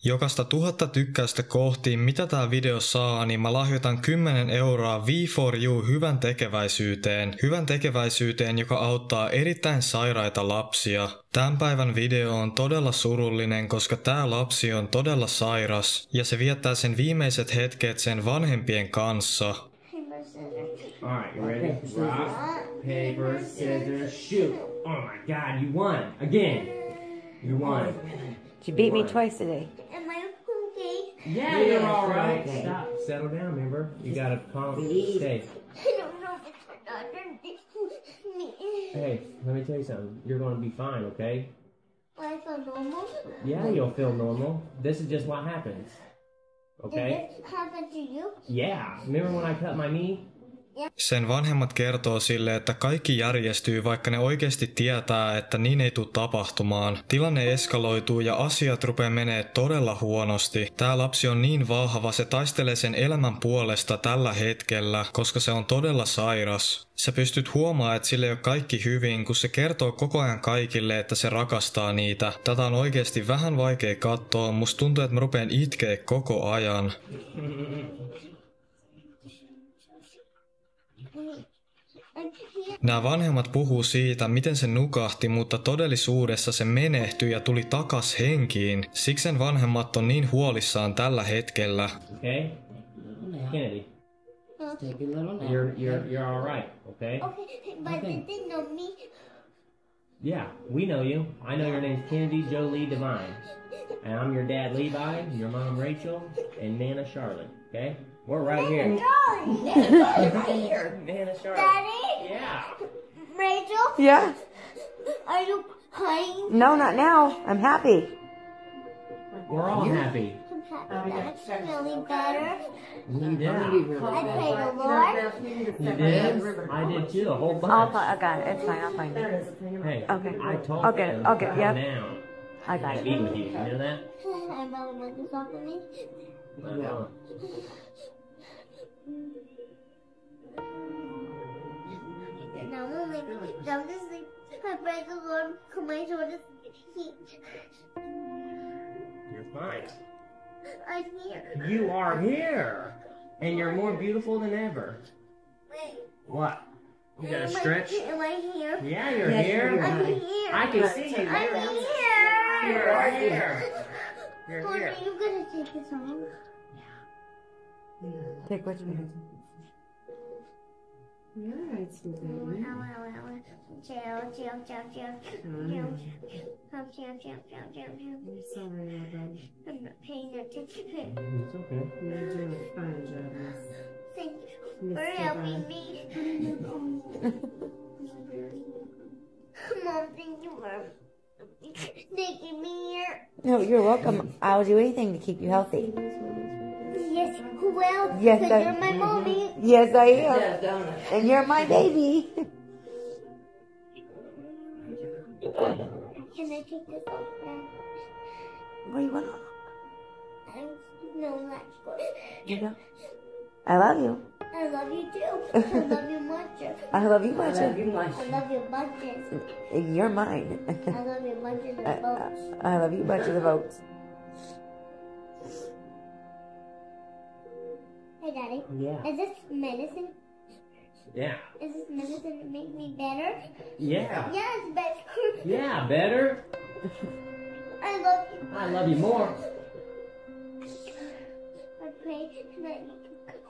Jokaista 1000 tykkäystä kohti, mitä tää video saa, niin mä lahjoitan 10 euroa V4U hyvän tekeväisyyteen. Hyvän tekeväisyyteen, joka auttaa erittäin sairaita lapsia. Tämän päivän video on todella surullinen, koska tää lapsi on todella sairas ja se viettää sen viimeiset hetket sen vanhempien kanssa. Alright, you ready? Rock, paper, scissors, shoot. Oh my god, you won. Again. You won. You beat me twice today. Am I okay? Yeah, you're alright. Stop. Settle down, remember? You gotta calm, stay. I don't know if it's another me. Hey, let me tell you something. You're gonna be fine, okay? I feel normal. Yeah, you'll feel normal. This is just what happens. Okay? Did this happen to you? Yeah. Remember when I cut my knee? Sen vanhemmat kertoo sille, että kaikki järjestyy, vaikka ne oikeasti tietää, että niin ei tule tapahtumaan. Tilanne eskaloituu ja asiat rupeaa menee todella huonosti. Tää lapsi on niin vahva, se taistelee sen elämän puolesta tällä hetkellä, koska se on todella sairas. Sä pystyt huomaamaan, että sille ei ole kaikki hyvin, kun se kertoo koko ajan kaikille, että se rakastaa niitä. Tätä on oikeasti vähän vaikea katsoa, musta tuntuu, että mä rupeen itkeä koko ajan. Nämä vanhemmat puhuu siitä, miten se nukahti, mutta todellisuudessa se menehtyi ja tuli takas henkiin. Siksi sen vanhemmat on niin huolissaan tällä hetkellä. Okay? Kennedy. You're all right, okay? Okay, but did they know me? Yeah, we know you. I know your name's Kennedy Jolie Devine. And I'm your dad Levi, your mom Rachel, and Nana Charlotte, okay? We're right here. Right here. Nana Charlotte. Daddy? Yeah. Rachel? Yeah. Are you crying? No, not now. I'm happy. We're all happy. I'm happy. That's feeling better. Yeah. I prayed the Lord. You did? I did too, a whole bunch. I got it. It's fine. I'll find it. Hey, Okay. I told I'll get it. them I'll get it. Yep. now. I got I'd it. be with you. You know that? I really want this off of me. I know. Now I'm only down to sleep. I pray the Lord come my shoulders. You're fine. I'm here. You are here. And you're more beautiful than ever. Wait. What? You gotta Am I- stretch? Am I here? Yeah, you're Yes, here. you're I'm Hi. here. I can see you. I'm You're here. here. You're Lord, here. are you gonna take this home? Take which one? I'm not paying attention. It's okay. Thank you for helping me. Mom, thank you for taking me here. No, you're welcome. I'll do anything to keep you healthy. Yes, well, Yes, because I- you're my mommy. Yes, I am. And you're my baby. Can I take this off now? What do you want? No, that's good. You know? I love you. I love you too. I love you much. I love you much. I love you bunches. You're mine. I love you bunches of boats. I love you much of the votes. Hey, Daddy. Yeah. Is this medicine? Yeah. Is this medicine to make me better? Yeah. Yes, better. Yeah, better. I love you. I love you more. I pray that you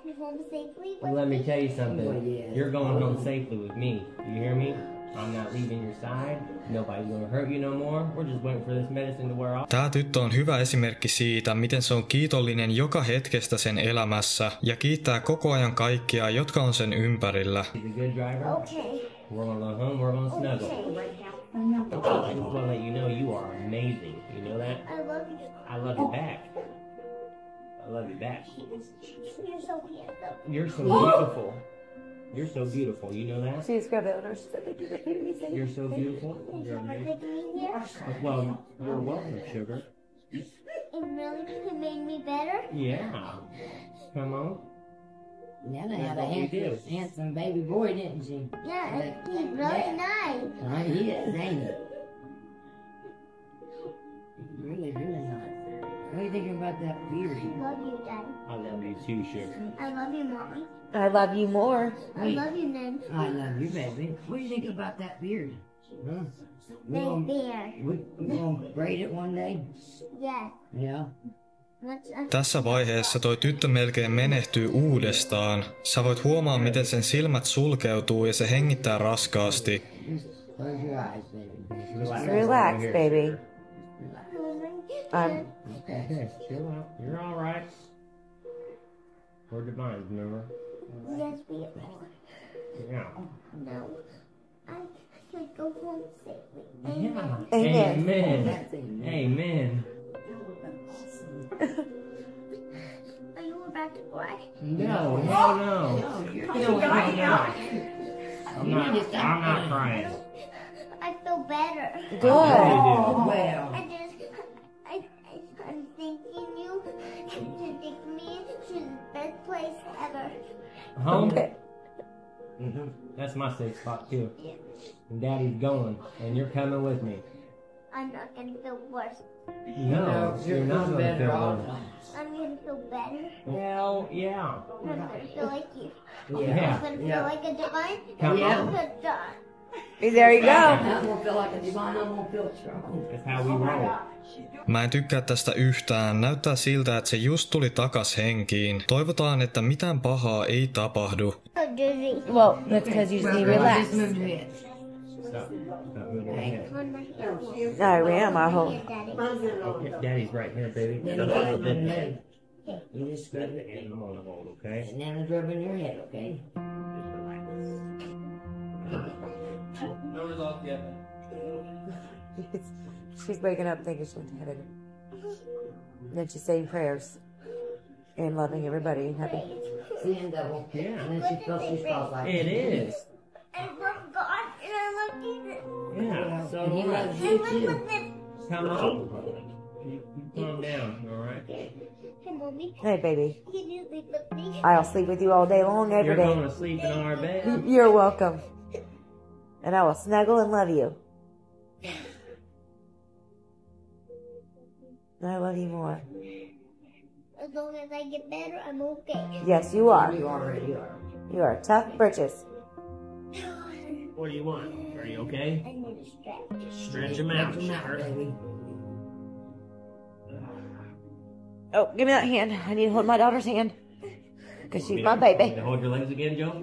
come home safely. Well, let me tell you something. You're going home safely with me. You hear me? I'm not leaving your side. Nobody's gonna hurt you no more. We're just waiting for this medicine to wear off. Tää tyttö on hyvä esimerkki siitä, miten se on kiitollinen joka hetkestä sen elämässä ja kiittää koko ajan kaikkia, jotka on sen ympärillä. He's a good driver. Okay. We're gonna go home. We're gonna snuggle. Okay. I just wanna let you know you are amazing. You know that? I love you. I love you back. I love you back. You're so handsome. You're so beautiful. You're so beautiful. You know that? She just grabbed it on her. She said, "Thank you for keeping me safe." You're so beautiful. Thank You're you for amazing. taking me here. Well, you're welcome, sugar. It really made me better. Yeah. Come on. Nana had a That's what we do. handsome baby boy, didn't she? Yeah, he's really nice. He is, ain't he? Really, really nice. What are you thinking about that beard? I love you, Dad. I love you too, sugar. I love you, Mommy. I love you more. I love you, Nan. I love you, baby. What do you think about that beard? Huh? We Big gonna, bear. we gonna braid it one day? Yes. Yeah. Tässä vaiheessa toi tyttö melkein menehtyy uudestaan. Sä voit huomaa, miten sen silmät sulkeutuu ja se hengittää raskaasti. Close your eyes, baby. Relax, baby. Okay, chill out. You're all right. We're divine, remember? Yes, we are. Yeah. No. I can go home safely. Yeah. Amen. Amen. Amen. Are you about to cry? No. I'm not crying. I feel better. Good. Well, I'm thanking you to take me to the best place ever. Home? Okay. That's my safe spot too. Yeah. And Daddy's going, and you're coming with me. I'm not gonna feel worse. No, you're not feeling gonna better feel all the worse. time. I'm gonna feel better. Well, yeah. I'm gonna feel like you. Yeah. I'm gonna feel like a divine. Come Yeah. I'm on. gonna die. There you go. I'm gonna feel like a divine, I'm gonna feel strong. That's how we roll. Mä en tykkää tästä yhtään. Näyttää siltä, että se just tuli takas henkiin. Toivotaan, että mitään pahaa ei tapahdu. So dizzy. Well, that's because you just need to relax. Just move your head. Stop moving your head. On my head. I am, I hope. Here, Daddy. Okay, Daddy's right here, baby. Then Just a little bit. leg. You just scrub it. And I'm gonna hold, okay? And then it's rubbing your head, okay? She's waking up thinking she's had it. Then she's saying prayers and loving everybody and happy. Seeing double. Yeah. And then she feels like It is. I love God and I love Jesus. Yeah. So And he loves I you live too. with him. come on. You calm down, all right? Hey, Mommy. Hey, baby. Can you sleep with me? I'll sleep with you all day long, every You're day. going to sleep in our bed. You're welcome. And I will snuggle and love you. I love you more. As long as I get better, I'm okay. Yes, you are. You already are. You are tough britches. What do you want? Are you okay? I need to stretch. Stretch them out, Come out, sugar. baby. Oh, give me that hand. I need to hold my daughter's hand. Because she's my baby. To hold your legs again, Joe?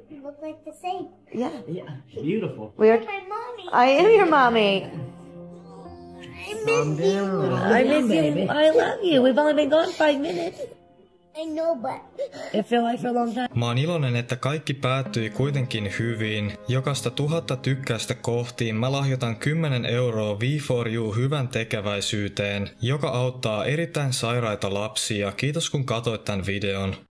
We look like the same. Yeah. Yeah. Beautiful. We're. My mommy. I am your mommy. I Calm miss you. down. I miss you. I love you. We've only been gone 5 minutes. I know, but It feel like for a long time. Mä oon iloinen, että kaikki päättyi kuitenkin hyvin. Jokaista 1000 tykkäystä kohtiin mä lahjoitan 10 € V4U hyvän tekeväisyyteen, joka auttaa erittäin sairaita lapsia. Kiitos kun katsoit tän videon.